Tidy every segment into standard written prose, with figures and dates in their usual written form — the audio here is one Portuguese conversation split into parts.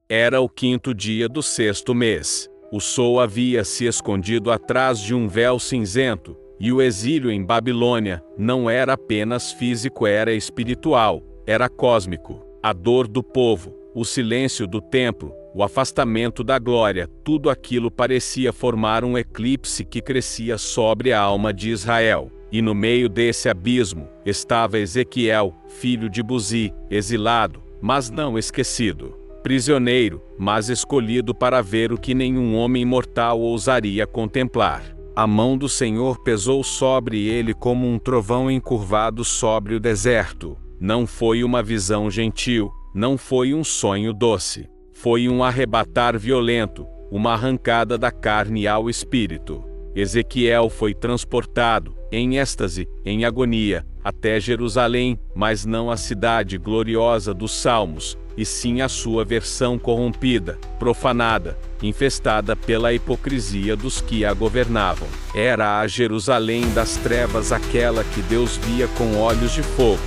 Era o 5º dia do 6º mês. O sol havia se escondido atrás de um véu cinzento, e o exílio em Babilônia não era apenas físico, era espiritual, era cósmico. A dor do povo, o silêncio do templo, o afastamento da glória, tudo aquilo parecia formar um eclipse que crescia sobre a alma de Israel. E no meio desse abismo estava Ezequiel, filho de Buzi, exilado, mas não esquecido. Prisioneiro, mas escolhido para ver o que nenhum homem mortal ousaria contemplar. A mão do Senhor pesou sobre ele como um trovão encurvado sobre o deserto. Não foi uma visão gentil, não foi um sonho doce. Foi um arrebatar violento, uma arrancada da carne ao espírito. Ezequiel foi transportado, em êxtase, em agonia, até Jerusalém, mas não a cidade gloriosa dos Salmos, e sim a sua versão corrompida, profanada, infestada pela hipocrisia dos que a governavam. Era a Jerusalém das trevas, aquela que Deus via com olhos de fogo.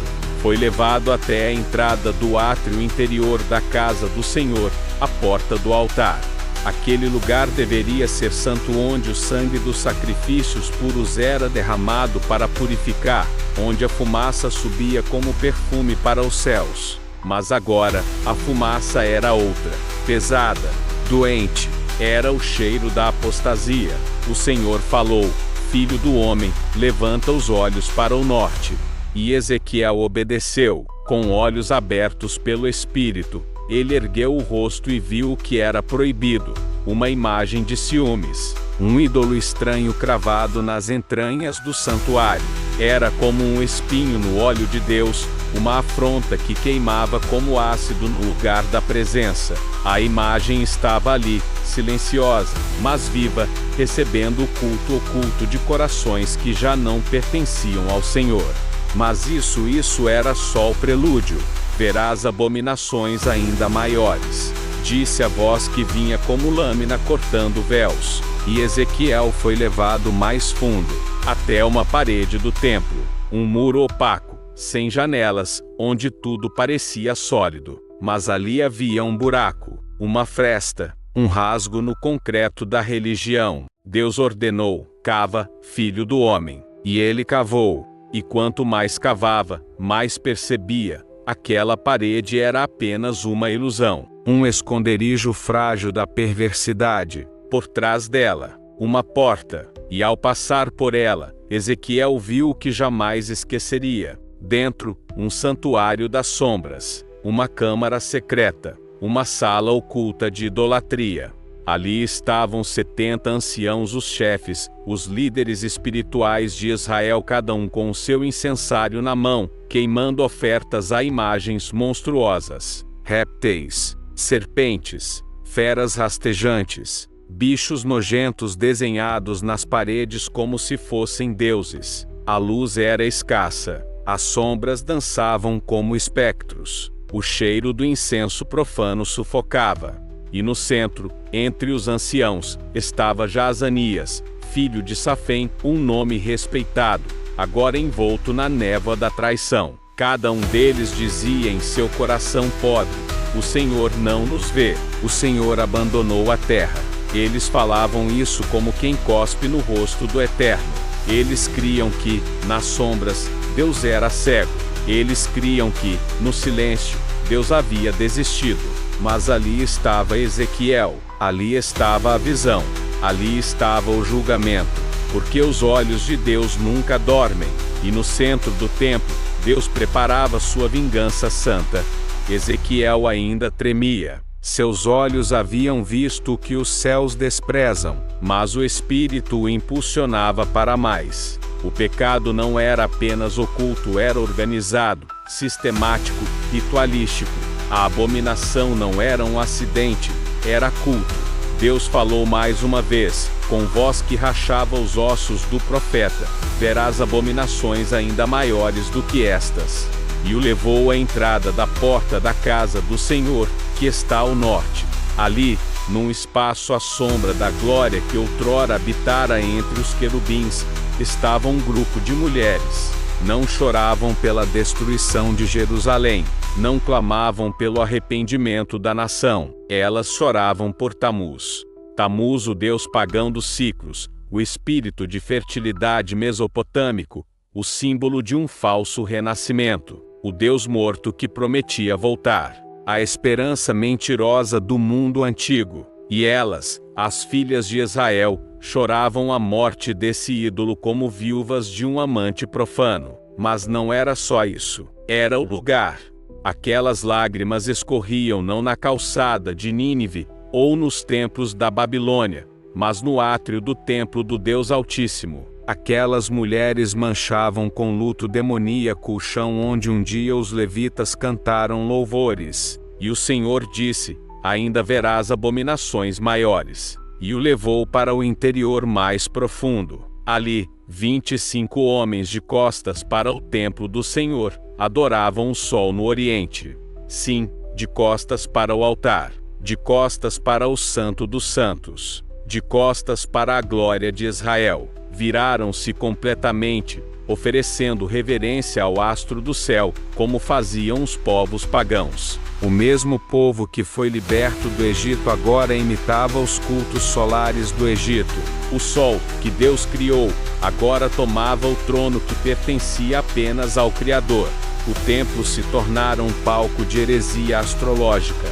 Foi levado até a entrada do átrio interior da casa do Senhor, a porta do altar. Aquele lugar deveria ser santo, onde o sangue dos sacrifícios puros era derramado para purificar, onde a fumaça subia como perfume para os céus. Mas agora, a fumaça era outra, pesada, doente, era o cheiro da apostasia. O Senhor falou: Filho do homem, levanta os olhos para o norte. E Ezequiel obedeceu, com olhos abertos pelo Espírito. Ele ergueu o rosto e viu o que era proibido, uma imagem de ciúmes, um ídolo estranho cravado nas entranhas do santuário. Era como um espinho no óleo de Deus, uma afronta que queimava como ácido no lugar da presença. A imagem estava ali, silenciosa, mas viva, recebendo o culto oculto de corações que já não pertenciam ao Senhor. Mas isso era só o prelúdio. Verás abominações ainda maiores, disse a voz que vinha como lâmina cortando véus. E Ezequiel foi levado mais fundo, até uma parede do templo, um muro opaco, sem janelas, onde tudo parecia sólido. Mas ali havia um buraco, uma fresta, um rasgo no concreto da religião. Deus ordenou: cava, filho do homem. E ele cavou. E quanto mais cavava, mais percebia: aquela parede era apenas uma ilusão, um esconderijo frágil da perversidade. Por trás dela, uma porta, e ao passar por ela, Ezequiel viu o que jamais esqueceria. Dentro, um santuário das sombras, uma câmara secreta, uma sala oculta de idolatria. Ali estavam 70 anciãos, os chefes, os líderes espirituais de Israel, cada um com o seu incensário na mão, queimando ofertas a imagens monstruosas, répteis, serpentes, feras rastejantes, bichos nojentos desenhados nas paredes como se fossem deuses. A luz era escassa, as sombras dançavam como espectros, o cheiro do incenso profano sufocava. E no centro, entre os anciãos, estava Jaazanias, filho de Safém, um nome respeitado, agora envolto na névoa da traição. Cada um deles dizia em seu coração podre: o Senhor não nos vê, o Senhor abandonou a terra. Eles falavam isso como quem cospe no rosto do Eterno. Eles criam que, nas sombras, Deus era cego. Eles criam que, no silêncio, Deus havia desistido. Mas ali estava Ezequiel, ali estava a visão, ali estava o julgamento, porque os olhos de Deus nunca dormem, e no centro do templo, Deus preparava sua vingança santa. Ezequiel ainda tremia. Seus olhos haviam visto o que os céus desprezam, mas o Espírito o impulsionava para mais. O pecado não era apenas oculto, era organizado, sistemático, ritualístico. A abominação não era um acidente, era culto. Deus falou mais uma vez, com voz que rachava os ossos do profeta: verás abominações ainda maiores do que estas. E o levou à entrada da porta da casa do Senhor, que está ao norte. Ali, num espaço à sombra da glória que outrora habitara entre os querubins, estava um grupo de mulheres. Não choravam pela destruição de Jerusalém, não clamavam pelo arrependimento da nação. Elas choravam por Tamuz. Tamuz, o deus pagão dos ciclos, o espírito de fertilidade mesopotâmico, o símbolo de um falso renascimento, o deus morto que prometia voltar, a esperança mentirosa do mundo antigo. E elas, as filhas de Israel, choravam a morte desse ídolo como viúvas de um amante profano. Mas não era só isso. Era o lugar. Aquelas lágrimas escorriam não na calçada de Nínive, ou nos templos da Babilônia, mas no átrio do templo do Deus Altíssimo. Aquelas mulheres manchavam com luto demoníaco o chão onde um dia os levitas cantaram louvores. E o Senhor disse: ainda verás abominações maiores. E o levou para o interior mais profundo. Ali, 25 homens de costas para o templo do Senhor adoravam o sol no oriente. Sim, de costas para o altar, de costas para o Santo dos Santos, de costas para a glória de Israel. Viraram-se completamente, oferecendo reverência ao astro do céu, como faziam os povos pagãos. O mesmo povo que foi liberto do Egito agora imitava os cultos solares do Egito. O sol, que Deus criou, agora tomava o trono que pertencia apenas ao Criador. O templo se tornara um palco de heresia astrológica,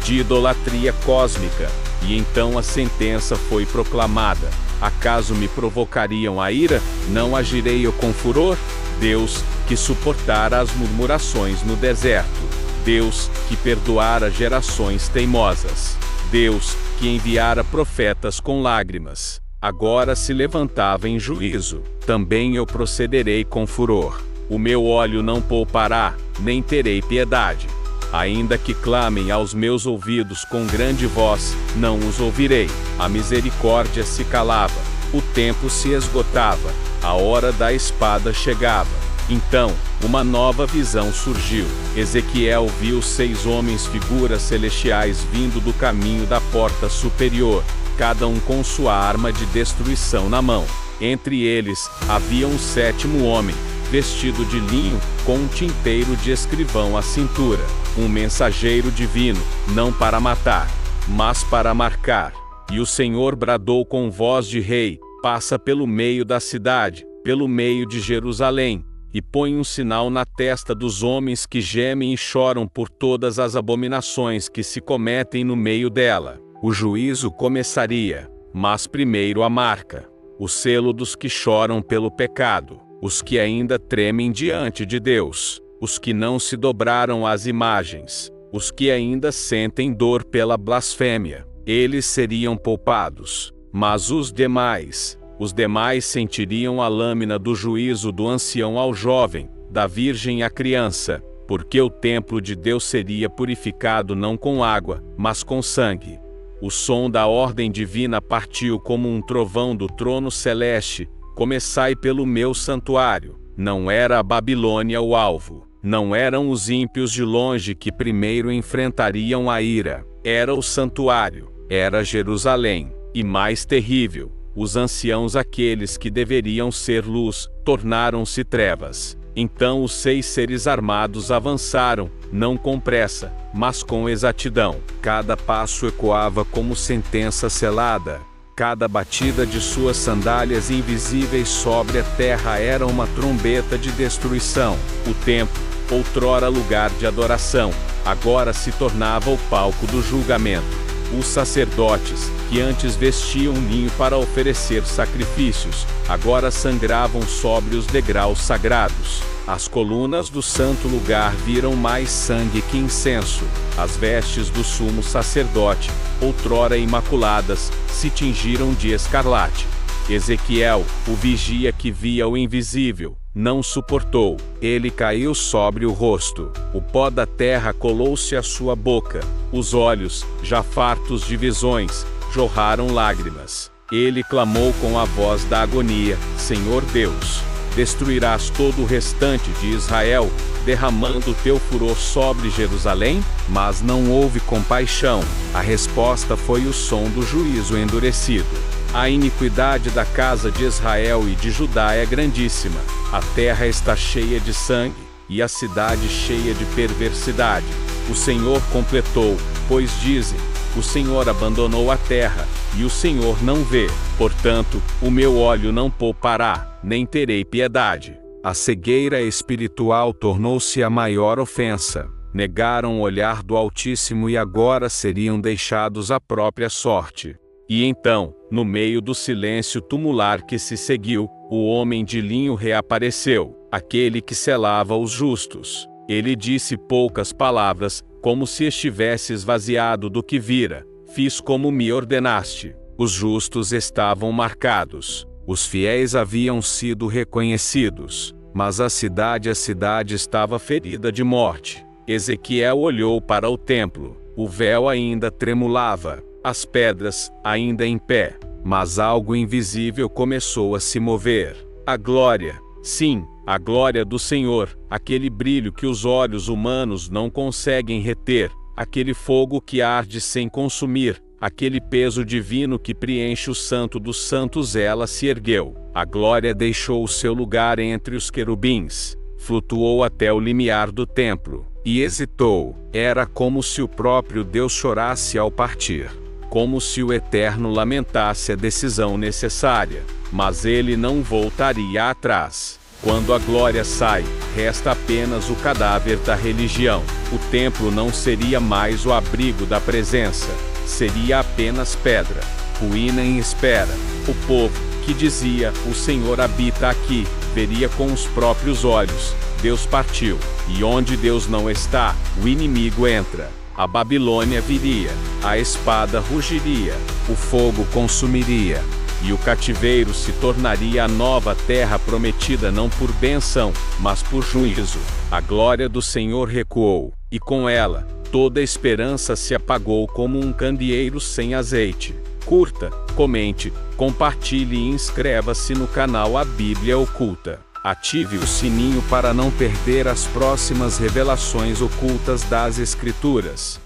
de idolatria cósmica, e então a sentença foi proclamada. Acaso me provocariam a ira? Não agirei eu com furor? Deus, que suportara as murmurações no deserto. Deus, que perdoara gerações teimosas. Deus, que enviara profetas com lágrimas. Agora se levantava em juízo. Também eu procederei com furor. O meu óleo não poupará, nem terei piedade. Ainda que clamem aos meus ouvidos com grande voz, não os ouvirei. A misericórdia se calava, o tempo se esgotava, a hora da espada chegava. Então, uma nova visão surgiu. Ezequiel viu 6 homens figuras celestiais vindo do caminho da porta superior, cada um com sua arma de destruição na mão. Entre eles, havia um 7º homem, vestido de linho, com um tinteiro de escrivão à cintura, um mensageiro divino, não para matar, mas para marcar. E o Senhor bradou com voz de rei: passa pelo meio da cidade, pelo meio de Jerusalém, e põe um sinal na testa dos homens que gemem e choram por todas as abominações que se cometem no meio dela. O juízo começaria, mas primeiro a marca, o selo dos que choram pelo pecado, os que ainda tremem diante de Deus, os que não se dobraram às imagens, os que ainda sentem dor pela blasfêmia. Eles seriam poupados, mas os demais sentiriam a lâmina do juízo do ancião ao jovem, da virgem à criança, porque o templo de Deus seria purificado não com água, mas com sangue. O som da ordem divina partiu como um trovão do trono celeste: começai pelo meu santuário. Não era a Babilônia o alvo, não eram os ímpios de longe que primeiro enfrentariam a ira, era o santuário, era Jerusalém, e mais terrível, os anciãos, aqueles que deveriam ser luz, tornaram-se trevas. Então os 6 seres armados avançaram, não com pressa, mas com exatidão. Cada passo ecoava como sentença selada. Cada batida de suas sandálias invisíveis sobre a terra era uma trombeta de destruição. O templo, outrora lugar de adoração, agora se tornava o palco do julgamento. Os sacerdotes, que antes vestiam linho para oferecer sacrifícios, agora sangravam sobre os degraus sagrados. As colunas do santo lugar viram mais sangue que incenso. As vestes do sumo sacerdote, outrora imaculadas, se tingiram de escarlate. Ezequiel, o vigia que via o invisível, não suportou. Ele caiu sobre o rosto. O pó da terra colou-se à sua boca. Os olhos, já fartos de visões, jorraram lágrimas. Ele clamou com a voz da agonia: Senhor Deus, destruirás todo o restante de Israel, derramando o teu furor sobre Jerusalém? Mas não houve compaixão. A resposta foi o som do juízo endurecido. A iniquidade da casa de Israel e de Judá é grandíssima. A terra está cheia de sangue. e a cidade cheia de perversidade. O Senhor completou, pois dizem: o Senhor abandonou a terra, e o Senhor não vê. Portanto, o meu olho não poupará, nem terei piedade. A cegueira espiritual tornou-se a maior ofensa. Negaram o olhar do Altíssimo e agora seriam deixados à própria sorte. E então, no meio do silêncio tumular que se seguiu, o homem de linho reapareceu, aquele que selava os justos. Ele disse poucas palavras, como se estivesse esvaziado do que vira. Fiz como me ordenaste. Os justos estavam marcados. Os fiéis haviam sido reconhecidos. Mas a cidade estava ferida de morte. Ezequiel olhou para o templo. O véu ainda tremulava. As pedras, ainda em pé, mas algo invisível começou a se mover. A glória, sim, a glória do Senhor, aquele brilho que os olhos humanos não conseguem reter, aquele fogo que arde sem consumir, aquele peso divino que preenche o Santo dos Santos. Ela se ergueu. A glória deixou o seu lugar entre os querubins, flutuou até o limiar do templo, e hesitou. Era como se o próprio Deus chorasse ao partir. Como se o Eterno lamentasse a decisão necessária, mas ele não voltaria atrás. Quando a glória sai, resta apenas o cadáver da religião. O templo não seria mais o abrigo da presença, seria apenas pedra, ruína em espera. O povo, que dizia: o Senhor habita aqui, veria com os próprios olhos. Deus partiu, e onde Deus não está, o inimigo entra. A Babilônia viria, a espada rugiria, o fogo consumiria, e o cativeiro se tornaria a nova terra prometida não por benção, mas por juízo. A glória do Senhor recuou, e com ela, toda esperança se apagou como um candeeiro sem azeite. Curta, comente, compartilhe e inscreva-se no canal A Bíblia Oculta. Ative o sininho para não perder as próximas revelações ocultas das Escrituras.